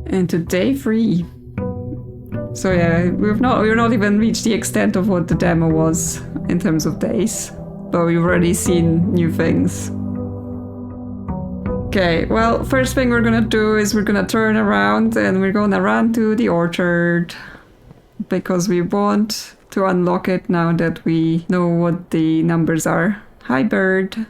into day 3. So yeah, we've not even reached the extent of what the demo was in terms of days, but we've already seen new things. Okay, well, first thing we're gonna do is we're gonna turn around and we're gonna run to the orchard, because we want to unlock it now that we know what the numbers are. Hi, bird.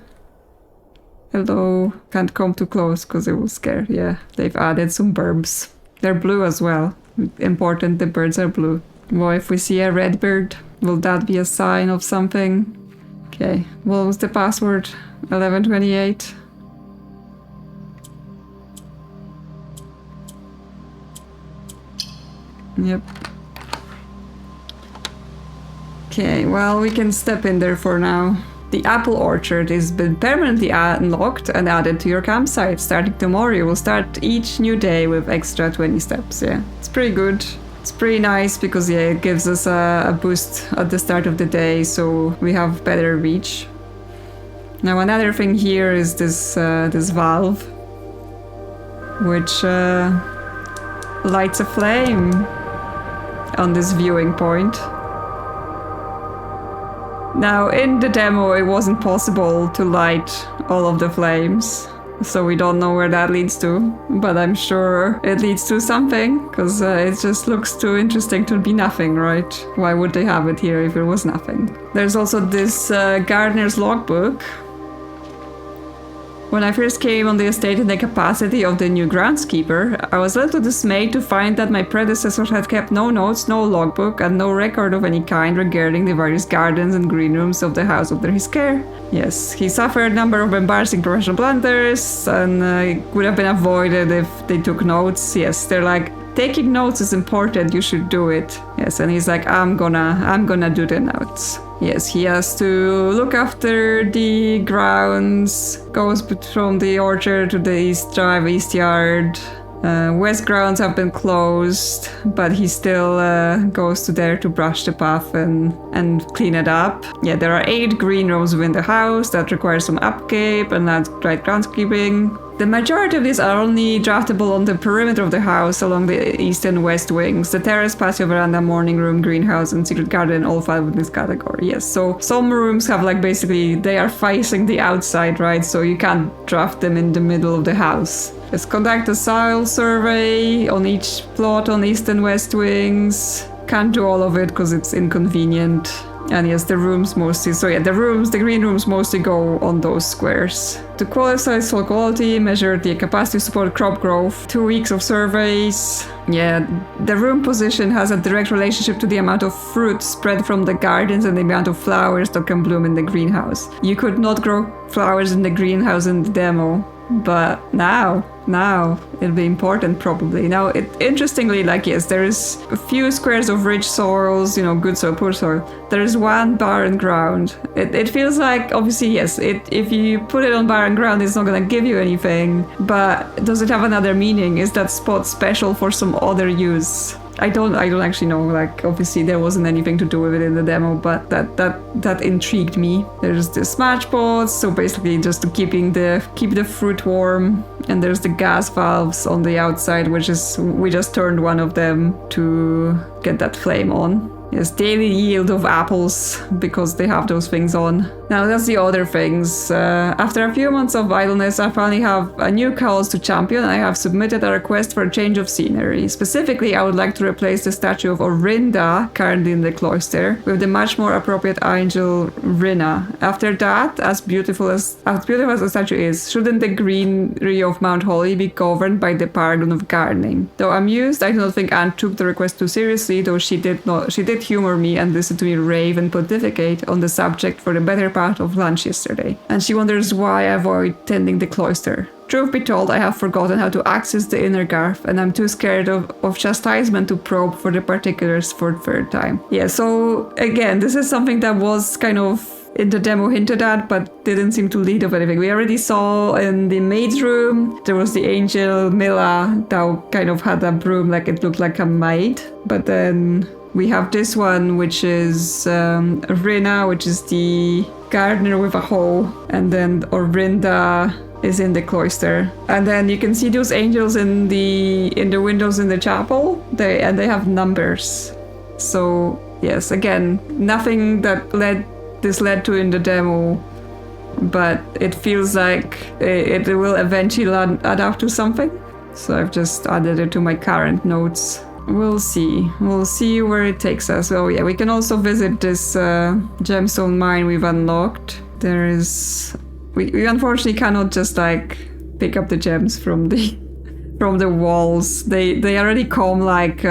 Hello. Can't come too close because it will scare. Yeah, they've added some burbs. They're blue as well. Important, the birds are blue. Well, if we see a red bird, will that be a sign of something? Okay, what was the password? 1128. Yep. Okay, well, we can step in there for now. The apple orchard has been permanently unlocked and added to your campsite. Starting tomorrow, you will start each new day with extra 20 steps. Yeah, it's pretty good. It's pretty nice because, yeah, it gives us a boost at the start of the day, so we have better reach. Now, another thing here is this valve, which lights a flame on this viewing point. Now, in the demo, it wasn't possible to light all of the flames, so we don't know where that leads to, but I'm sure it leads to something, because it just looks too interesting to be nothing, right? Why would they have it here if it was nothing? There's also this gardener's logbook. When I first came on the estate in the capacity of the new groundskeeper, I was a little dismayed to find that my predecessors had kept no notes, no logbook, and no record of any kind regarding the various gardens and green rooms of the house under his care. Yes, he suffered a number of embarrassing professional blunders, and it would have been avoided if they took notes. Yes, they're like, taking notes is important, you should do it. Yes, and he's like, I'm gonna do the notes. Yes, he has to look after the grounds, goes from the orchard to the east drive, east yard. West grounds have been closed, but he still goes to there to brush the path and clean it up. Yeah, there are 8 green rooms within the house that require some upkeep and that's right groundskeeping. The majority of these are only draftable on the perimeter of the house along the east and west wings. The terrace, patio, veranda, morning room, greenhouse, and secret garden all fall within this category. Yes, so some rooms have like basically they are facing the outside, right? So you can't draft them in the middle of the house. Let's conduct a soil survey on each plot on east and west wings. Can't do all of it because it's inconvenient. And yes, the rooms mostly, so yeah, the green rooms mostly go on those squares. To qualify soil quality, measure the capacity to support crop growth, 2 weeks of surveys. Yeah, the room position has a direct relationship to the amount of fruit spread from the gardens and the amount of flowers that can bloom in the greenhouse. You could not grow flowers in the greenhouse in the demo, but now it'll be important probably. Now, interestingly, like, yes, there is a few squares of rich soils, good soil, poor soil. There is one barren ground. It feels like, obviously, yes, if you put it on barren ground, it's not gonna give you anything, but does it have another meaning? Is that spot special for some other use? I don't actually know, like, obviously there wasn't anything to do with it in the demo, but that intrigued me. There's the smash pots, so basically just to keep the fruit warm, and there's the gas valves on the outside, which is, we just turned one of them to get that flame on. Yes, daily yield of apples, because they have those things on. Now that's the other things. After a few months of idleness, I finally have a new cause to champion. I have submitted a request for a change of scenery. Specifically, I would like to replace the statue of Orinda, currently in the cloister, with the much more appropriate angel Rina. After that, as beautiful as the statue is, shouldn't the greenery of Mount Holly be governed by the paragon of gardening? Though amused, I do not think Anne took the request too seriously, though she did humor me and listen to me rave and pontificate on the subject for the better part of lunch yesterday. And she wonders why I avoid tending the cloister. Truth be told, I have forgotten how to access the inner garth, and I'm too scared of chastisement to probe for the particulars for the third time. Yeah, so again, this is something that was kind of in the demo hinted at, but didn't seem to lead of anything. We already saw in the maid's room, there was the angel Mila that kind of had a broom, like it looked like a maid, but then we have this one, which is Rina, which is the gardener with a hoe, and then Orinda is in the cloister. And then you can see those angels in the windows in the chapel. They have numbers. So yes, again, nothing that this led to in the demo, but it feels like it will eventually add up to something. So I've just added it to my current notes. We'll see. We'll see where it takes us. Oh yeah, we can also visit this gemstone mine we've unlocked. There is... We unfortunately cannot just like pick up the gems from the walls. They already come like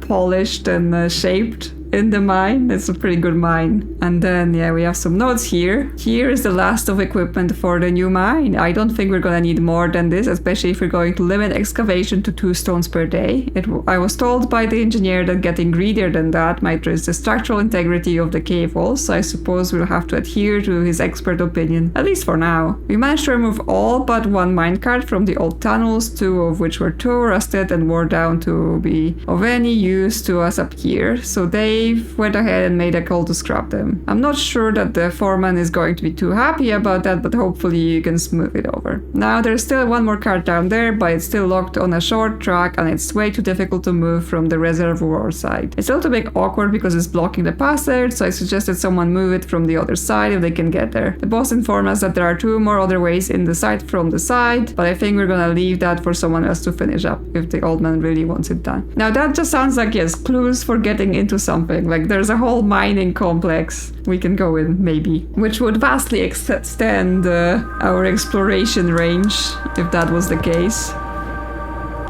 polished and shaped in the mine. It's a pretty good mine. And then yeah, we have some notes here. Here is the last of equipment for the new mine. I don't think we're gonna need more than this, especially if we're going to limit excavation to 2 stones per day. I was told by the engineer that getting greedier than that might risk the structural integrity of the cave walls, so I suppose we'll have to adhere to his expert opinion, at least for now. We managed to remove all but 1 minecart from the old tunnels, 2 of which were too rusted and wore down to be of any use to us up here, so Dave went ahead and made a call to scrap them. I'm not sure that the foreman is going to be too happy about that, but hopefully you can smooth it over. Now there's still 1 more cart down there, but it's still locked on a short track and it's way too difficult to move from the reservoir side. It's a little bit awkward because it's blocking the passage, so I suggested someone move it from the other side if they can get there. The boss informed us that there are 2 more other ways in the site from the side, but I think we're gonna leave that for someone else to finish up if the old man really wants it done. Now that just sounds like, yes, clues for getting into something. Like there's a whole mining complex we can go in, maybe, which would vastly extend our exploration range if that was the case.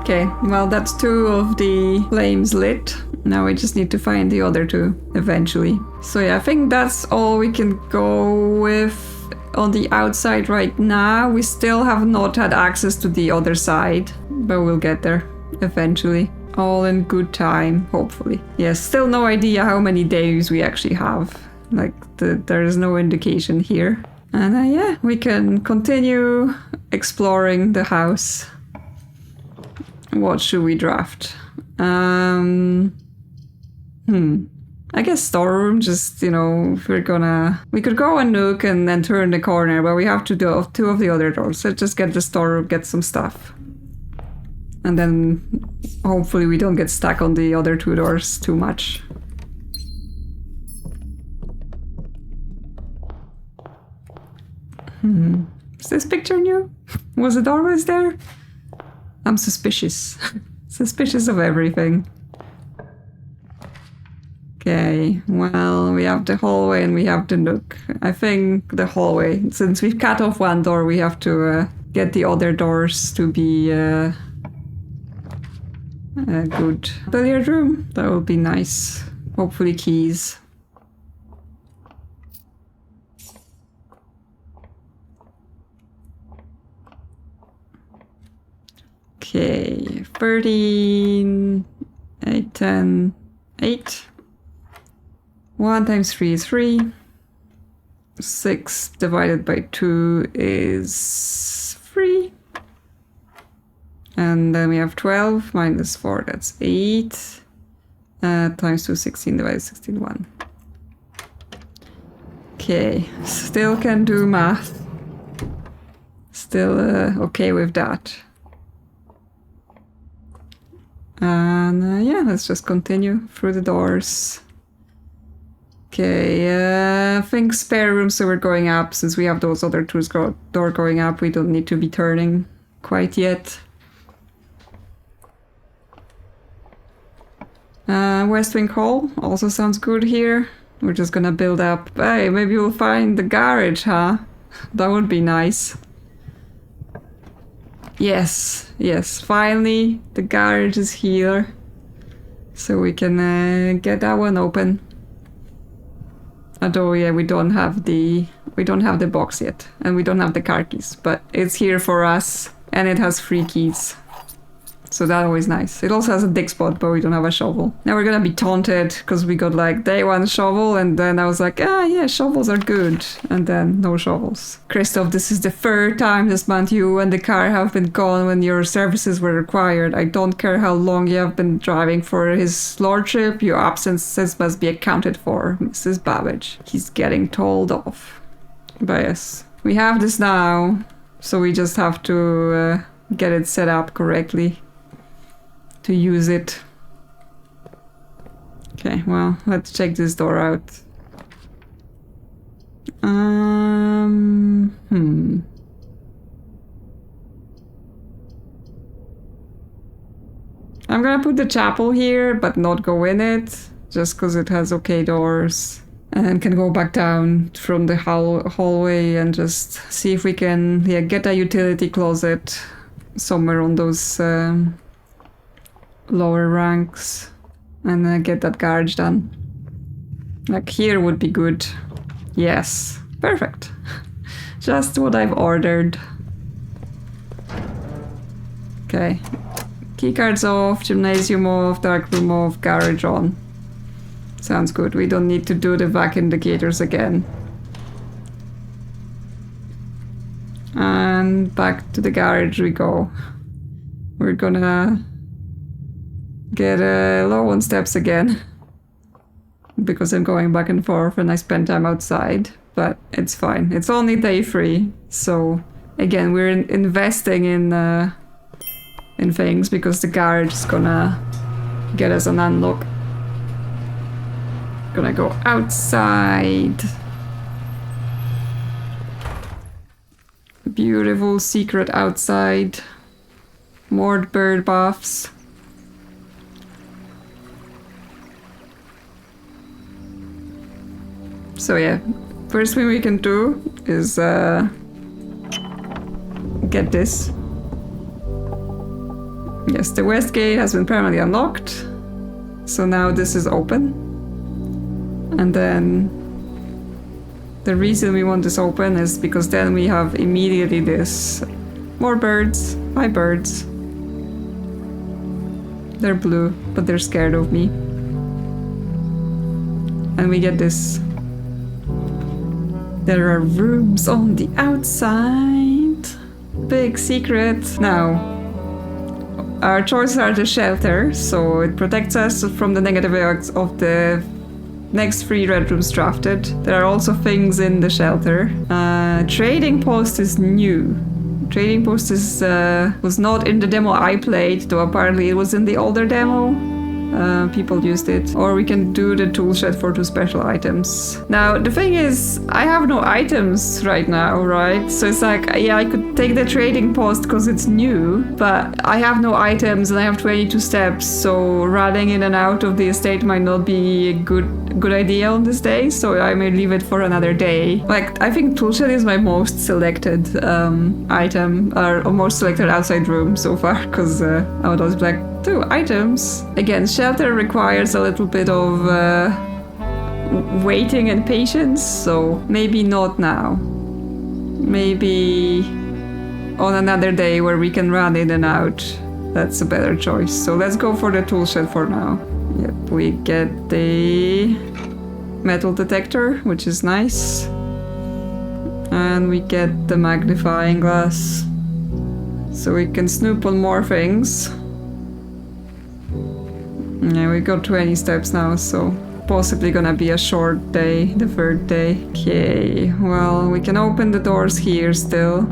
Okay, well that's 2 of the flames lit. Now we just need to find the other 2 eventually. So yeah, I think that's all we can go with on the outside right now. We still have not had access to the other side, but we'll get there eventually. All in good time, hopefully. Yes, still no idea how many days we actually have. Like, there is no indication here. And yeah, we can continue exploring the house. What should we draft? I guess storeroom, just, you know, if we're gonna... We could go and nook and then turn the corner, but we have to do 2 of the other doors. So just get the storeroom, get some stuff. And then hopefully we don't get stuck on the other 2 doors too much. Is this picture new? Was it always there? I'm suspicious. Suspicious of everything. Okay, well, we have the hallway and we have the nook. I think the hallway, since we've cut off 1 door, we have to get the other doors to be... a good billiard room. That would be nice. Hopefully keys. Okay, 13, 8, 10, 8. 1 times 3 is 3. 6 divided by 2 is 3. And then we have 12 minus 4, that's 8. Times 2, 16 divided by 16, 1. Okay, still can do math. Still okay with that. And yeah, let's just continue through the doors. Okay, I think spare room, so we're going up. Since we have those other 2 door going up, we don't need to be turning quite yet. West Wing Hall also sounds good here. We're just gonna build up. Hey, maybe we'll find the garage, huh? That would be nice. Yes, yes, finally the garage is here. So we can get that one open. Although, yeah, we don't have the box yet, and we don't have the car keys, but it's here for us, and it has 3 keys. So that's always nice. It also has a dig spot, but we don't have a shovel. Now we're gonna be taunted because we got like day 1 shovel, and then I was like, yeah, shovels are good. And then no shovels. Christoph, this is the 3rd time this month you and the car have been gone when your services were required. I don't care how long you have been driving for his lordship. Your absences must be accounted for, Mrs. Babbage. He's getting told off. But yes, we have this now. So we just have to get it set up correctly to use it. Okay, well, let's check this door out. I'm gonna put the chapel here, but not go in it, just because it has okay doors. And then can go back down from the hallway and just see if we can get a utility closet somewhere on those lower ranks. And get that garage done. Like here would be good. Yes, perfect. Just what I've ordered. Okay. Keycards off, gymnasium off, dark room off, garage on. Sounds good. We don't need to do the vac indicators again. And back to the garage we go. We're gonna get low on steps again. Because I'm going back and forth and I spend time outside. But it's fine. It's only day 3. So again, we're investing in things because the garage is gonna get us an unlock. Gonna go outside. Beautiful secret outside. More bird baths. So yeah, first thing we can do is get this. Yes, the west gate has been permanently unlocked. So now this is open. And then the reason we want this open is because then we have immediately this. More birds. Hi birds. They're blue, but they're scared of me. And we get this. There are rooms on the outside. Big secret. Now, our choices are the shelter, so it protects us from the negative effects of the next 3 red rooms drafted. There are also things in the shelter. Trading post is new. Trading post is was not in the demo I played, though apparently it was in the older demo. People used it. Or we can do the tool shed for 2 special items. Now, the thing is, I have no items right now, right? So it's like, yeah, I could take the trading post because it's new, but I have no items and I have 22 steps, so running in and out of the estate might not be a good idea on this day, so I may leave it for another day. Like, I think tool shed is my most selected item, or most selected outside room so far, because I would always be like, 2 items. Again, shelter requires a little bit of waiting and patience, so maybe not now. Maybe on another day where we can run in and out. That's a better choice. So let's go for the tool shed for now. Yep, we get the metal detector, which is nice. And we get the magnifying glass. So we can snoop on more things. Yeah, we got 20 steps now, so possibly gonna be a short day, the 3rd day. Okay, well, we can open the doors here still.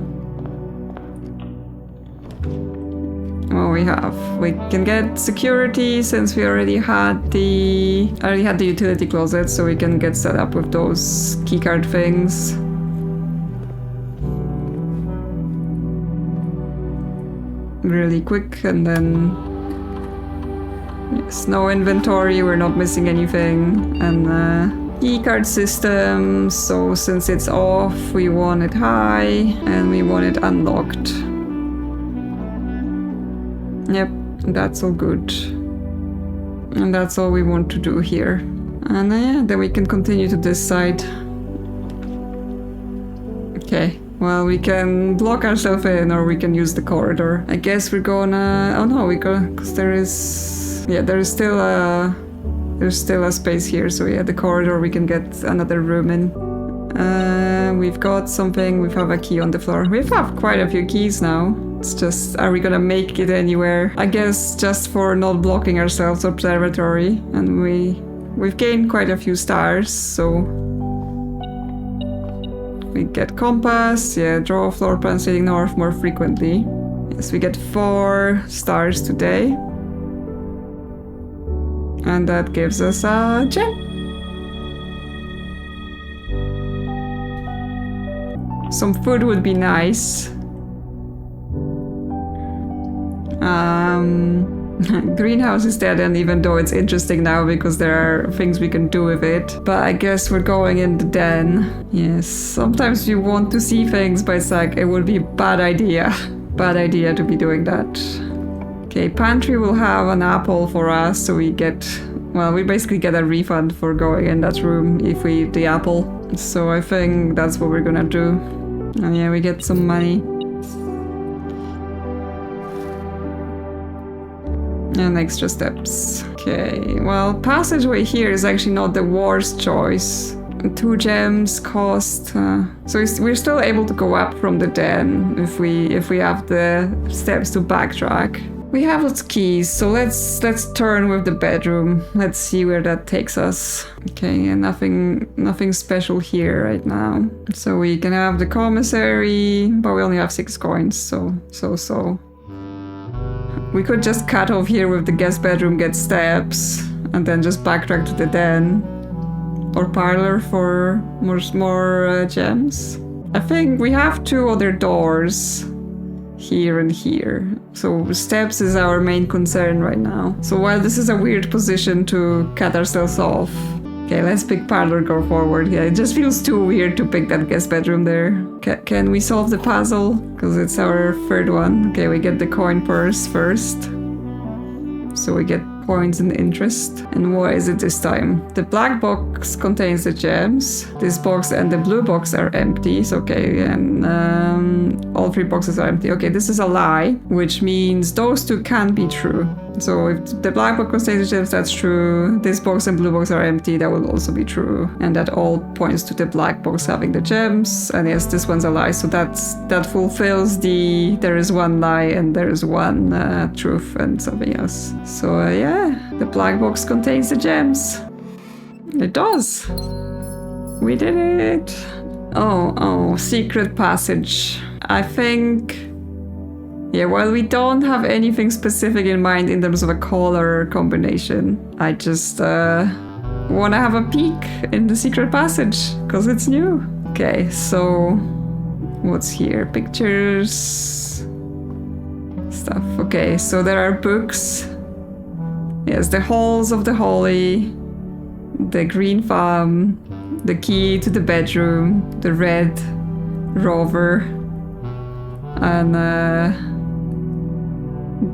Well, we can get security since we already had the utility closet, so we can get set up with those keycard things. Really quick, and then yes, no inventory, we're not missing anything. And keycard system, so since it's off, we want it high and we want it unlocked. Yep, that's all good. And that's all we want to do here. And yeah, then we can continue to this side. Okay. Well, we can block ourselves in, or we can use the corridor. I guess we're gonna... Oh no, we go... Because there is... Yeah, there's still a space here, so yeah, the corridor we can get another room in. We've got something, we have a key on the floor. We have quite a few keys now. It's just, are we gonna make it anywhere? I guess just for not blocking ourselves observatory. And we've gained quite a few stars, so... We get compass, yeah, draw floor plan sitting north more frequently. Yes, we get 4 stars today. And that gives us a gem. Some food would be nice. Greenhouse is dead, and even though it's interesting now because there are things we can do with it. But I guess we're going in the den. Yes, sometimes you want to see things, but it's like, it would be a bad idea. Bad idea to be doing that. Okay, pantry will have an apple for us, so we get... Well, we basically get a refund for going in that room if we eat the apple. So I think that's what we're gonna do. And yeah, we get some money. And extra steps. Okay, well, passageway here is actually not the worst choice. 2 gems cost... so we're still able to go up from the den if we have the steps to backtrack. We have lots of keys, so let's turn with the bedroom. Let's see where that takes us. Okay, and nothing special here right now. So we can have the commissary, but we only have 6 coins, so. We could just cut off here with the guest bedroom, get steps, and then just backtrack to the den. Or parlor for more gems. I think we have 2 other doors. Here and here. So steps is our main concern right now. So while this is a weird position to cut ourselves off. Okay, let's pick parlor, go forward. Yeah, it just feels too weird to pick that guest bedroom there. Can we solve the puzzle? Because it's our 3rd one. Okay, we get the coin purse first. So we get points and interest. And what is it this time? The black box contains the gems. This box and the blue box are empty. So okay, and all 3 boxes are empty. Okay, this is a lie, which means those 2 can't be true. So if the black box contains the gems, that's true. This box and blue box are empty, that will also be true. And that all points to the black box having the gems. And yes, this one's a lie. So that fulfills the there is 1 lie and there is 1 truth and something else. So yeah, the black box contains the gems. It does. We did it. Oh, secret passage. I think... Yeah, while we don't have anything specific in mind in terms of a color combination, I just want to have a peek in the secret passage, because it's new. Okay, so what's here? Pictures, stuff. Okay, so there are books. Yes, the Halls of the Holy, the Green Farm, the Key to the Bedroom, the Red Rover, and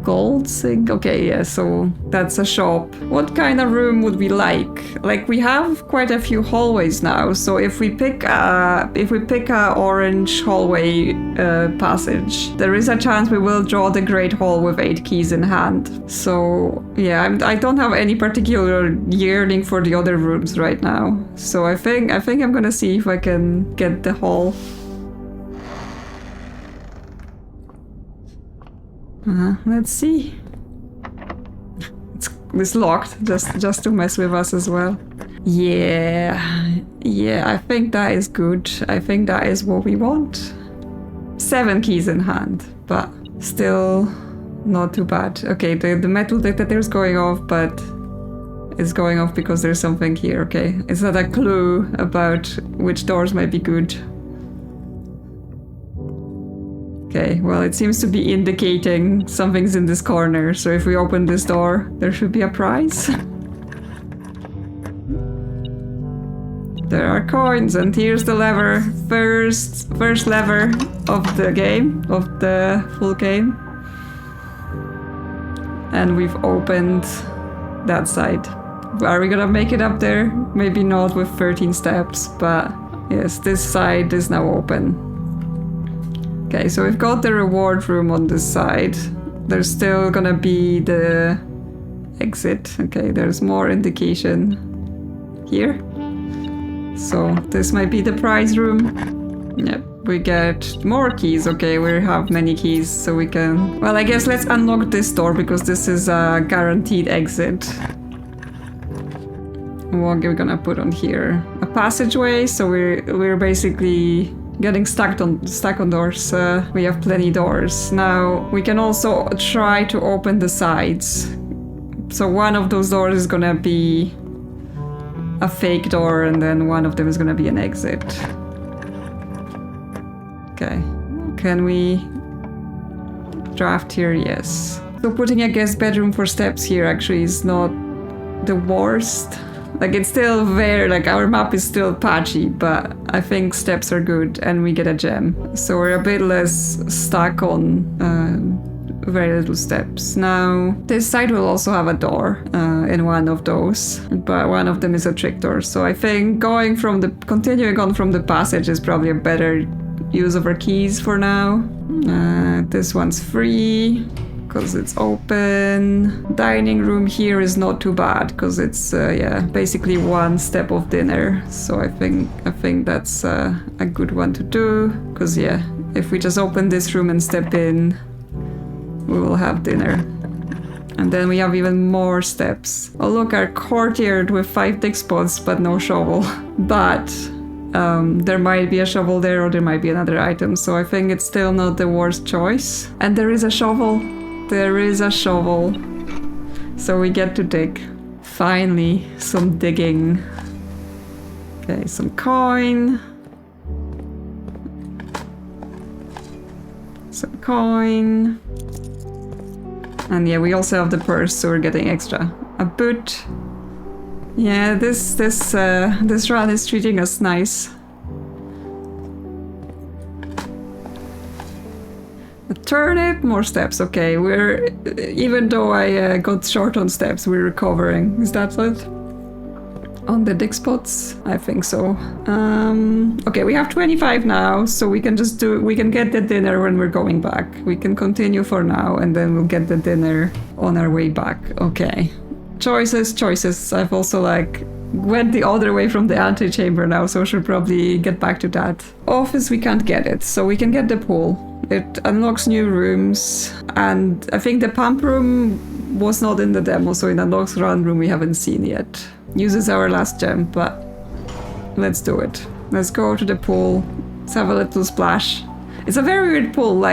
gold sink. Okay, yeah, so that's a shop. What kind of room would we like? Like, we have quite a few hallways now, so if we pick a orange hallway passage, there is a chance we will draw the Great Hall with 8 keys in hand. So yeah, I don't have any particular yearning for the other rooms right now. So I think I'm gonna see if I can get the hall. Let's see. It's locked, just to mess with us as well. Yeah, I think that is good. I think that is what we want. 7 keys in hand, but still not too bad. Okay, the metal detector is going off, but it's going off because there's something here. Okay, is that a clue about which doors might be good? Okay, well, it seems to be indicating something's in this corner, so if we open this door, there should be a prize. There are coins, and here's the lever. First lever of the game, of the full game. And we've opened that side. Are we gonna make it up there? Maybe not with 13 steps, but yes, this side is now open. Okay, so we've got the reward room on this side. There's still gonna be the exit. Okay, there's more indication here. So this might be the prize room. Yep, we get more keys. Okay, we have many keys, so we can... Well, I guess let's unlock this door, because this is a guaranteed exit. What are we gonna put on here? A passageway, so we're basically getting stuck on doors. We have plenty doors. Now we can also try to open the sides. So one of those doors is gonna be a fake door, and then one of them is gonna be an exit. Okay, can we draft here? Yes. So putting a guest bedroom for steps here actually is not the worst. Like, it's still very, like, our map is still patchy, but I think steps are good and we get a gem. So we're a bit less stuck on very little steps. Now, this side will also have a door in one of those, but one of them is a trick door. So I think continuing on from the passage is probably a better use of our keys for now. This one's free because it's open. Dining room here is not too bad because it's basically one step of dinner. So I think that's a good one to do, because if we just open this room and step in, we will have dinner. And then we have even more steps. Oh look, our courtyard with 5 dig spots but no shovel. But there might be a shovel there, or there might be another item, so I think it's still not the worst choice. And there is a shovel. There is a shovel. So we get to dig. Finally, some digging. Okay, some coin. Some coin. And yeah, we also have the purse, so we're getting extra. A boot. Yeah, this run is treating us nice. A turnip, more steps. Okay, even though I got short on steps, we're recovering. Is that it? On the dig spots? I think so. Okay, we have 25 now, so we can get the dinner when we're going back. We can continue for now, and then we'll get the dinner on our way back. Okay. Choices. I've also went the other way from the antechamber now, so I should probably get back to that. Office, we can't get it, so we can get the pool. It unlocks new rooms, and I think the pump room was not in the demo, so it unlocks run room we haven't seen yet. Uses our last gem, but let's do it. Let's go to the pool. Let's have a little splash. It's a very weird pool,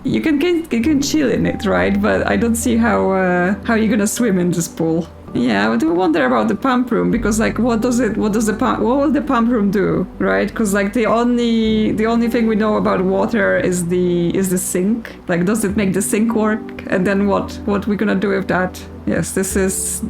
you can chill in it, right? But I don't see how you're gonna swim in this pool. Yeah, I do wonder about the pump room, because what will the pump room do, right? Because the only thing we know about water is the sink. Does it make the sink work? And then what we gonna do with that? Yes, this is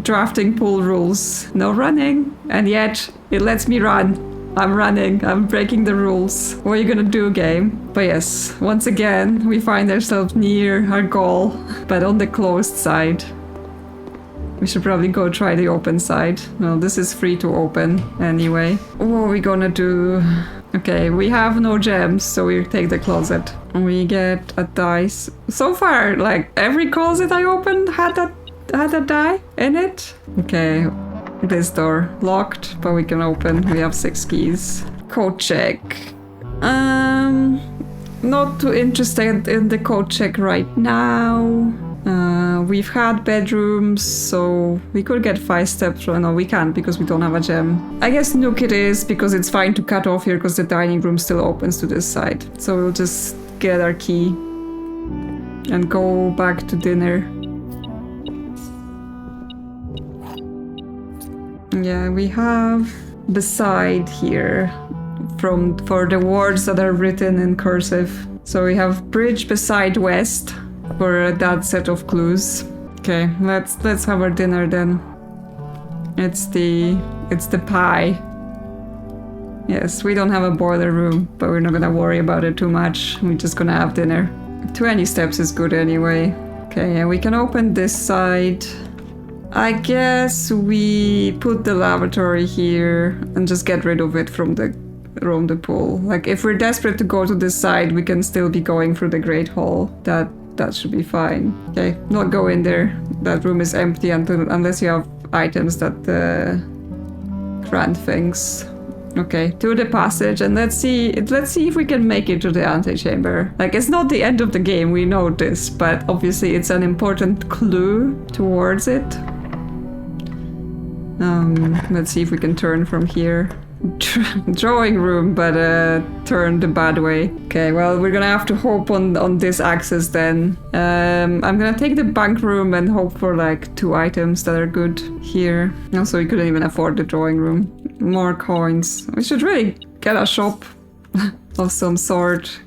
drafting pool rules. No running, and yet it lets me run. I'm running, I'm breaking the rules. What are you gonna do, game? But yes, once again, we find ourselves near our goal, but on the closed side. We should probably go try the open side. No, this is free to open anyway. What are we gonna do? Okay, we have no gems, so we take the closet. We get a dice. So far, every closet I opened had a die in it. Okay, this door locked, but we can open. We have 6 keys. Code check. Not too interested in the code check right now. We've had bedrooms, so we could get 5 steps. No, we can't because we don't have a gem. I guess nuke it is, because it's fine to cut off here because the dining room still opens to this side. So we'll just get our key and go back to dinner. Yeah, we have beside here for the words that are written in cursive. So we have bridge beside west for that set of clues. Okay, let's have our dinner then. It's the pie. Yes, we don't have a boiler room, but we're not gonna worry about it too much. We're just gonna have dinner. 20 steps is good anyway. Okay, and we can open this side. I guess we put the lavatory here and just get rid of it from the pool. If we're desperate to go to this side, we can still be going through the Great Hall. That should be fine. Okay, not go in there. That room is empty unless you have items that grant things. Okay, to the passage, and let's see if we can make it to the antechamber. It's not the end of the game, we know this, but obviously it's an important clue towards it. Let's see if we can turn from here. drawing room, but turned the bad way. Okay, well, we're gonna have to hope on this access then. I'm gonna take the bank room and hope for like 2 items that are good here. Also, we couldn't even afford the drawing room. More coins. We should really get a shop of some sort.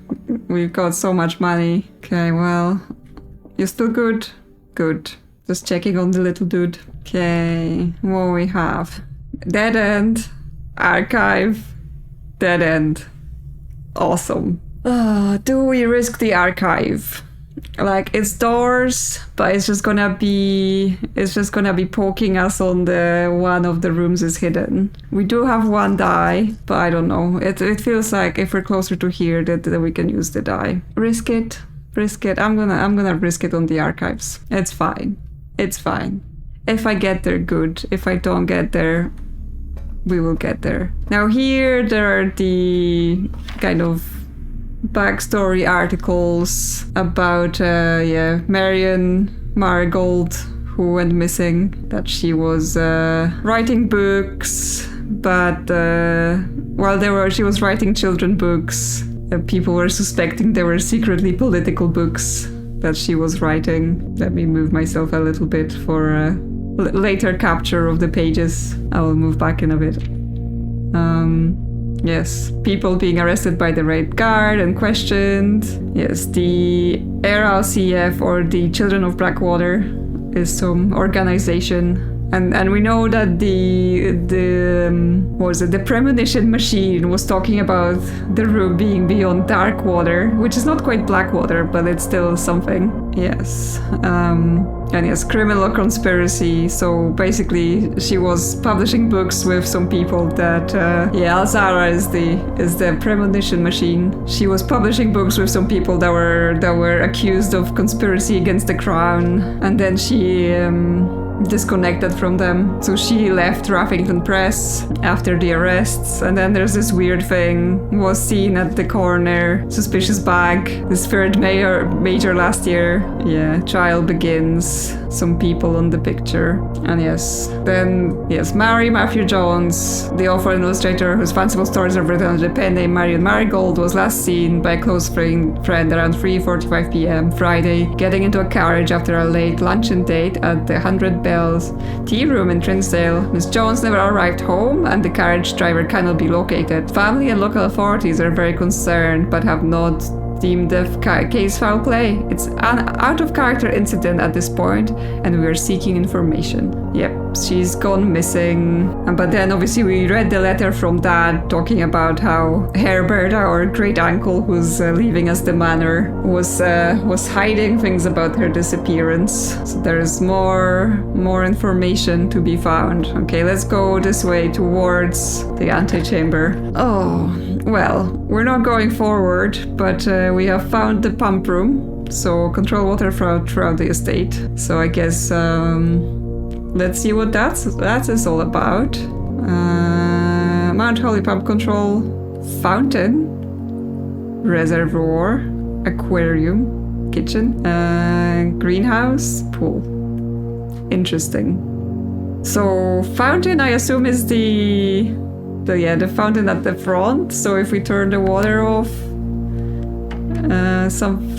We've got so much money. Okay, well, you're still good? Good. Just checking on the little dude. Okay, what we have? Dead end. Archive. Dead end. Awesome. Do we risk the archive? Like, it's doors, but it's just gonna be poking us on the one of the rooms is hidden. We do have 1 die, but I don't know. It feels like if we're closer to here that we can use the die. Risk it. Risk it. I'm gonna risk it on the archives. It's fine. It's fine. If I get there, good. If I don't get there, we will get there. Now here there are the kind of backstory articles about Marion Marigold, who went missing, that she was writing books, but while she was writing children books, people were suspecting they were secretly political books that she was writing. Let me move myself a little bit for later capture of the pages. I will move back in a bit. Yes, people being arrested by the Red Guard and questioned. Yes, the RLCF, or the Children of Blackwater, is some organization. And we know that the premonition machine was talking about the room being beyond dark water, which is not quite black water, but it's still something. Yes. And yes, criminal conspiracy. So basically, she was publishing books with some people that Alzara is the premonition machine. She was publishing books with some people that were accused of conspiracy against the crown, and then she disconnected from them. So she left Raffington Press after the arrests, and then there's this weird thing, was seen at the corner, suspicious bag, this third major last year. Yeah, trial begins, some people on the picture. And Mary Matthew Jones, the author and illustrator whose fanciful stories are written under the pen name Marion Marigold, was last seen by a close friend around 3:45 p.m. Friday, getting into a carriage after a late luncheon date at the 100 Bells Tea Room in Trinsdale. Miss Jones never arrived home, and the carriage driver cannot be located. Family and local authorities are very concerned, but have not deemed the case foul play. It's an out-of-character incident at this point, and we are seeking information. Yep, she's gone missing. But then obviously we read the letter from Dad talking about how Herbert, our great uncle who's leaving us the manor, was hiding things about her disappearance. So there's more information to be found. Okay, let's go this way towards the antechamber. Oh, well, we're not going forward, but we have found the pump room, so control water throughout the estate. So I guess let's see what that is all about. Mount Holly pump control, fountain, reservoir, aquarium, kitchen, greenhouse, pool. Interesting. So fountain, I assume, is the fountain at the front. So if we turn the water off,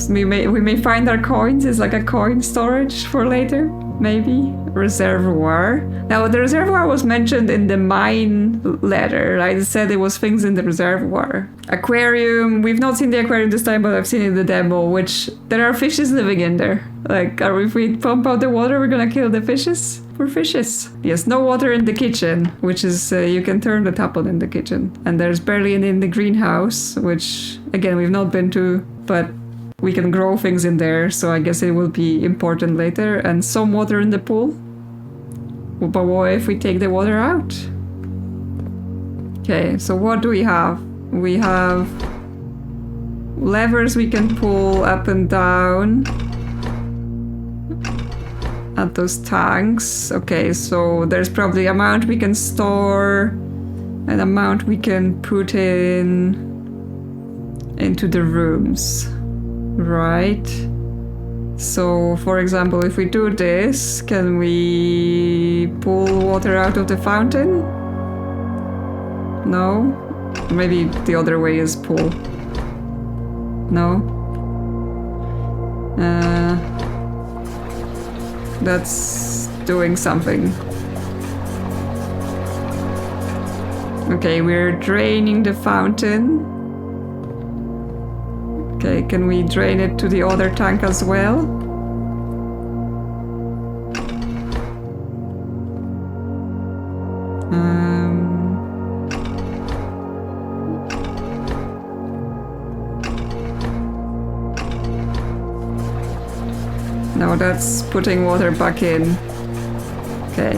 we may find our coins. It's like a coin storage for later, maybe. Reservoir. Now the reservoir was mentioned in the mine letter, right? It said there was things in the reservoir. Aquarium. We've not seen the aquarium this time, but I've seen it in the demo, which there are fishes living in there. Like, if we pump out the water, we're gonna kill the fishes? For fishes. Yes, no water in the kitchen, which is, you can turn the tap on in the kitchen. And there's barely any in the greenhouse, which, again, we've not been to, but we can grow things in there, so I guess it will be important later. And some water in the pool. But what if we take the water out? Okay, so what do we have? We have levers we can pull up and down at those tanks. Okay, so there's probably amount we can store, an amount we can put into the rooms, right? So for example, if we do this, can we pull water out of the fountain? No? Maybe the other way is pull. No? That's doing something. Okay, we're draining the fountain. Okay, can we drain it to the other tank as well? No, that's putting water back in. Okay.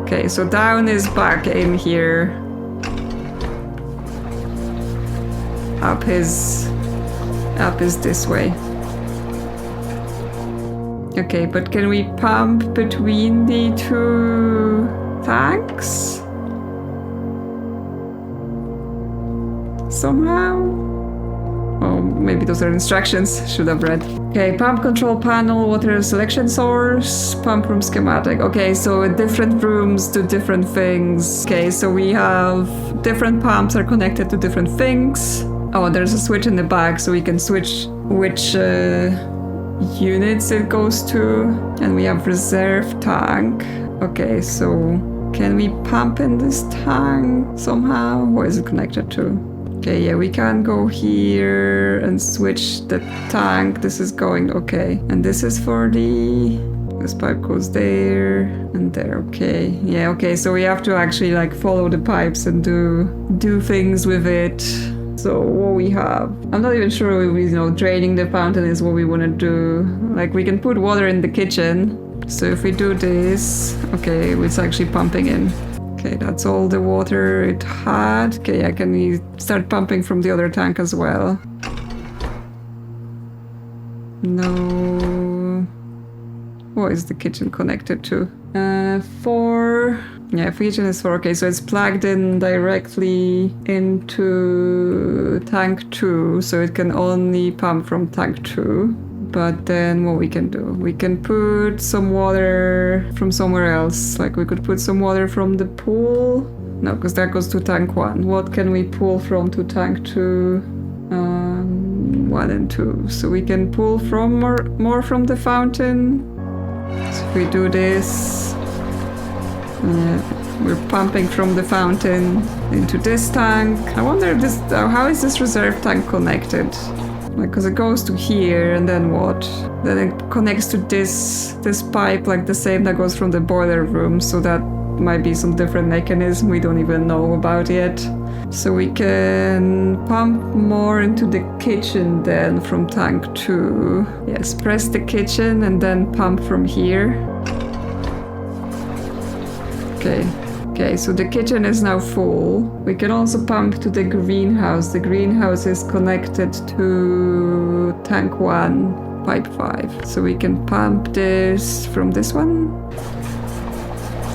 Okay, so down is back in here. Up is this way. Okay, but can we pump between the two tanks? Somehow? Oh, maybe those are instructions. Should have read. Okay, pump control panel, water selection source, pump room schematic. Okay, so different rooms do different things. Okay, so we have different pumps are connected to different things. Oh, there's a switch in the back, so we can switch which units it goes to. And we have reserve tank. Okay, so can we pump in this tank somehow? What is it connected to? Okay, yeah, we can go here and switch the tank. This is going okay. And this is for this pipe goes there and there. Okay, yeah, okay, so we have to actually like follow the pipes and do things with it. So what we have, I'm not even sure if draining the fountain is what we want to do. Like we can put water in the kitchen. So if we do this, okay, it's actually pumping in. Okay, that's all the water it had. Okay, yeah, can we start pumping from the other tank as well? No. What is the kitchen connected to? 4. Yeah, kitchen is 4. Okay, so it's plugged in directly into tank 2, so it can only pump from tank 2. But then what we can do? We can put some water from somewhere else. Like we could put some water from the pool. No, because that goes to tank 1. What can we pull from to tank 2? 1 and 2. So we can pull from more from the fountain. So if we do this, we're pumping from the fountain into this tank. I wonder how is this reserve tank connected? Because it goes to here and then what? Then it connects to this pipe, like the same that goes from the boiler room. So that might be some different mechanism we don't even know about yet. So we can pump more into the kitchen then from tank 2. Yes, press the kitchen and then pump from here. Okay, so the kitchen is now full. We can also pump to the greenhouse. The greenhouse is connected to tank 1, pipe 5. So we can pump this from this one.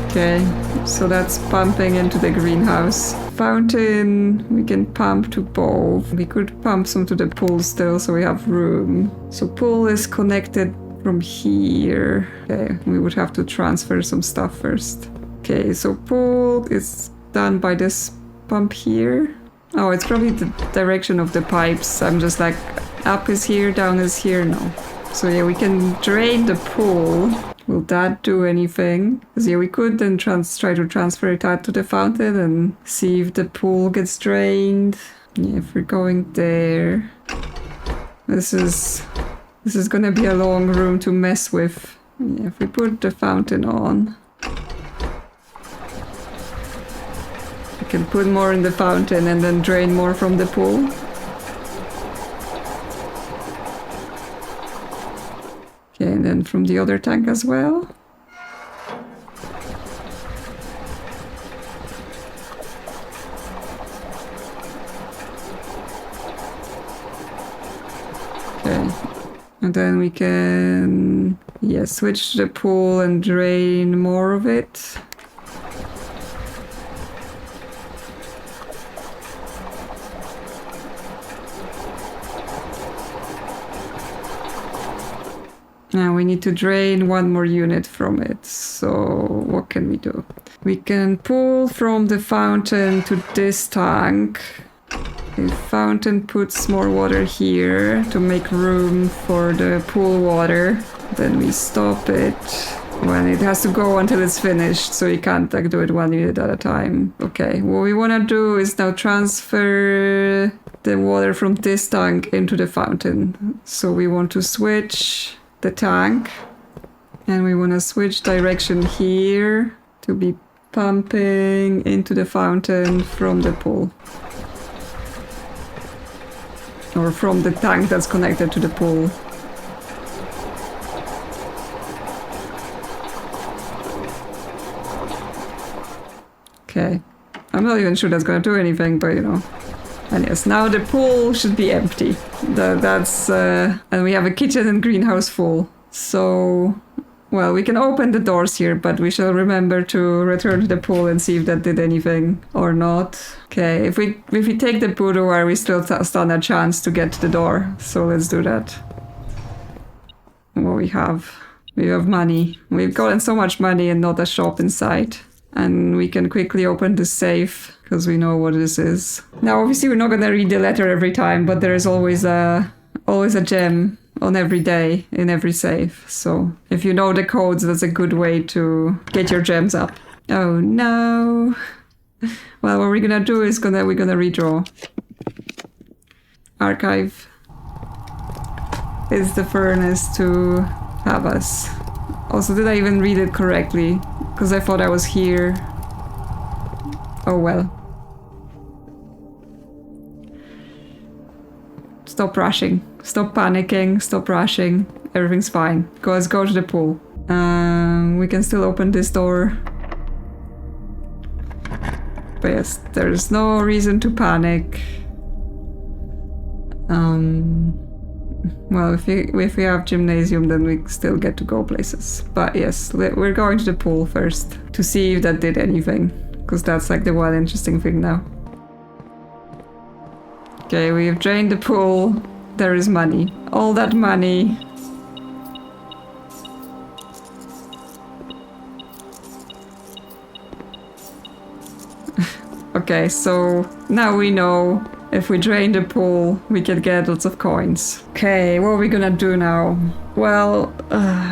Okay, so that's pumping into the greenhouse. Fountain, we can pump to both. We could pump some to the pool still, so we have room. So pool is connected from here. Okay, we would have to transfer some stuff first. Okay, so pool is done by this pump here. Oh, it's probably the direction of the pipes. I'm just like, up is here, down is here, no. So yeah, we can drain the pool. Will that do anything? Because yeah, we could then try to transfer it out to the fountain and see if the pool gets drained. Yeah, if we're going there. This is gonna be a long room to mess with. Yeah, if we put the fountain on. Can put more in the fountain and then drain more from the pool. Okay, and then from the other tank as well. Okay, and then we can, yeah, switch the pool and drain more of it. Now we need to drain one more unit from it. So what can we do? We can pull from the fountain to this tank. The fountain puts more water here to make room for the pool water. Then we stop it when it has to go until it's finished, so you can't like do it one unit at a time. Okay, what we want to do is now transfer the water from this tank into the fountain. So we want to switch the tank, and we want to switch direction here to be pumping into the fountain from the pool. Or from the tank that's connected to the pool. Okay. I'm not even sure that's gonna do anything, but you know. And yes, now the pool should be empty. And we have a kitchen and greenhouse full. So, well, we can open the doors here, but we shall remember to return to the pool and see if that did anything or not. Okay, if we take the boudoir, we still stand a chance to get to the door. So let's do that. What we have money. We've gotten so much money and not a shop in sight. And we can quickly open the safe because we know what this is. Now, obviously, we're not gonna read the letter every time, but there is always a gem on every day in every safe. So if you know the codes, that's a good way to get your gems up. Oh no! Well, what we're gonna do is we're gonna redraw. Archive is the furnace to have us. Also, did I even read it correctly? Because I thought I was here. Oh well. Stop rushing. Stop panicking. Stop rushing. Everything's fine. Let's go to the pool. We can still open this door. But yes, there's no reason to panic. Well, if we have gymnasium, then we still get to go places. But yes, we're going to the pool first to see if that did anything. Because that's like the one interesting thing now. Okay, we have drained the pool. There is money. All that money. Okay, so now we know if we drain the pool, we can get lots of coins. Okay, what are we gonna do now? Well,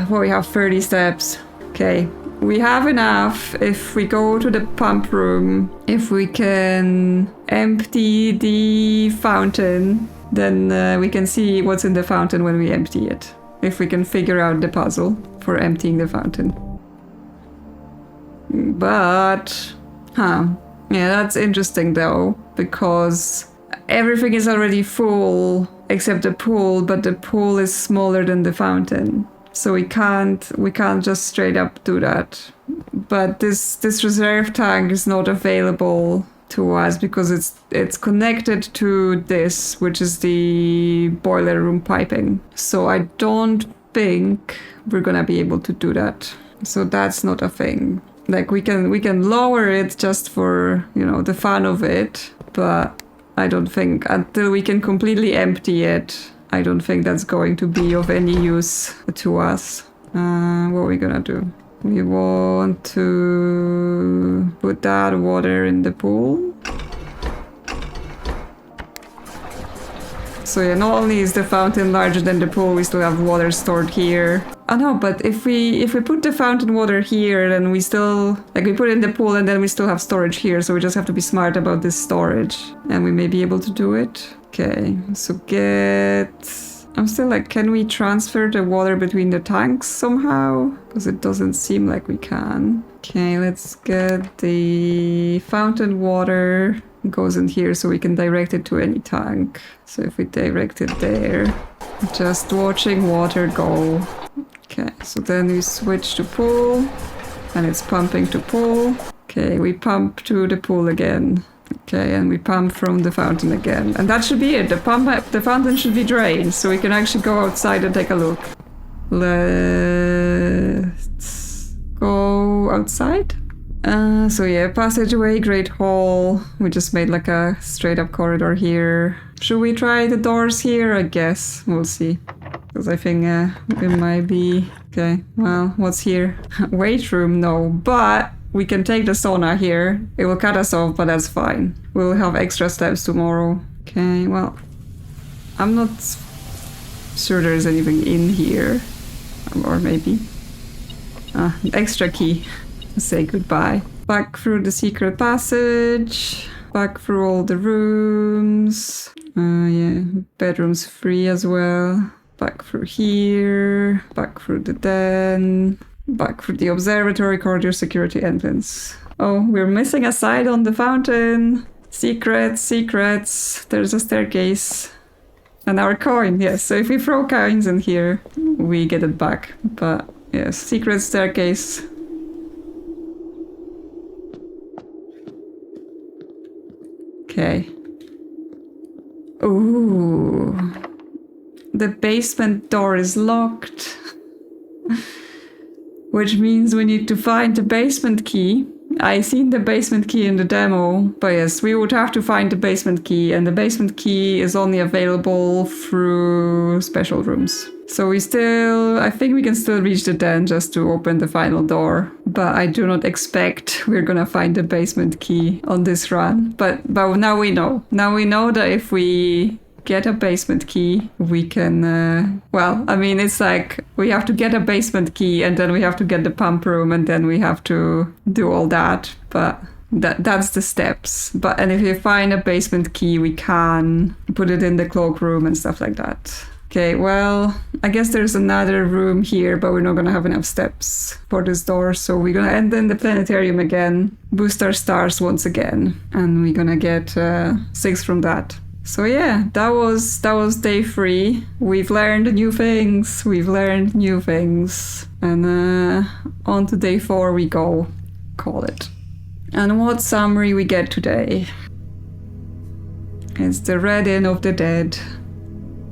we have 30 steps. Okay, we have enough if we go to the pump room. If we can empty the fountain, then we can see what's in the fountain when we empty it. If we can figure out the puzzle for emptying the fountain. But, yeah, that's interesting though, because everything is already full except the pool, but the pool is smaller than the fountain. So we can't just straight up do that. But this reserve tank is not available to us because it's connected to this, which is the boiler room piping. So I don't think we're gonna be able to do that. So that's not a thing. Like we can lower it just for, you know, the fun of it, but I don't think until we can completely empty it, I don't think that's going to be of any use to us. What are we gonna do? We want to put that water in the pool. So yeah, not only is the fountain larger than the pool, we still have water stored here. Oh no, but if we put the fountain water here, then we still, like we put it in the pool and then we still have storage here, so we just have to be smart about this storage. And we may be able to do it. Okay, so I'm still like, can we transfer the water between the tanks somehow? Because it doesn't seem like we can. Okay, let's get the fountain water. It goes in here so we can direct it to any tank. So if we direct it there, just watching water go. Okay, so then we switch to pool and it's pumping to pool. Okay, we pump to the pool again. Okay, and we pump from the fountain again. And that should be it. The fountain should be drained, so we can actually go outside and take a look. Let's go outside. So yeah, passageway, great hall. We just made like a straight up corridor here. Should we try the doors here? I guess. We'll see. Because I think we might be... Okay, well, what's here? Weight room, no. But we can take the sauna here. It will cut us off, but that's fine. We'll have extra steps tomorrow. Okay, well... I'm not sure there's anything in here. Or maybe... extra key. Say goodbye. Back through the secret passage. Back through all the rooms. Yeah, bedroom's free as well. Back through here. Back through the den. Back through the observatory corridor security entrance. Oh, we're missing a side on the fountain. Secrets, secrets. There's a staircase. And our coin, yes. So if we throw coins in here, we get it back. But yes, secret staircase. Okay. Ooh. The basement door is locked. Which means we need to find the basement key. I seen the basement key in the demo, but yes, we would have to find the basement key, and the basement key is only available through special rooms. So I think we can still reach the den just to open the final door, but I do not expect we're gonna find the basement key on this run. But now we know. Now we know that if we get a basement key, we can, well, I mean, it's like we have to get a basement key and then we have to get the pump room and then we have to do all that, but that's the steps. And if we find a basement key, we can put it in the cloakroom and stuff like that. Okay, well, I guess there's another room here, but we're not gonna have enough steps for this door, so we're gonna end in the planetarium again, boost our stars once again, and we're gonna get 6 from that. So yeah, that was day 3. We've learned new things. And on to day 4 we go. Call it. And what summary we get today? It's the red end of the dead.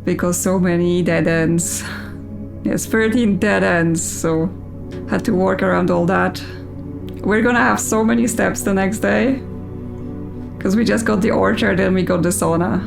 Because so many dead ends. Yes, 13 dead ends, so had to work around all that. We're gonna have so many steps the next day. Because we just got the orchard and we got the sauna.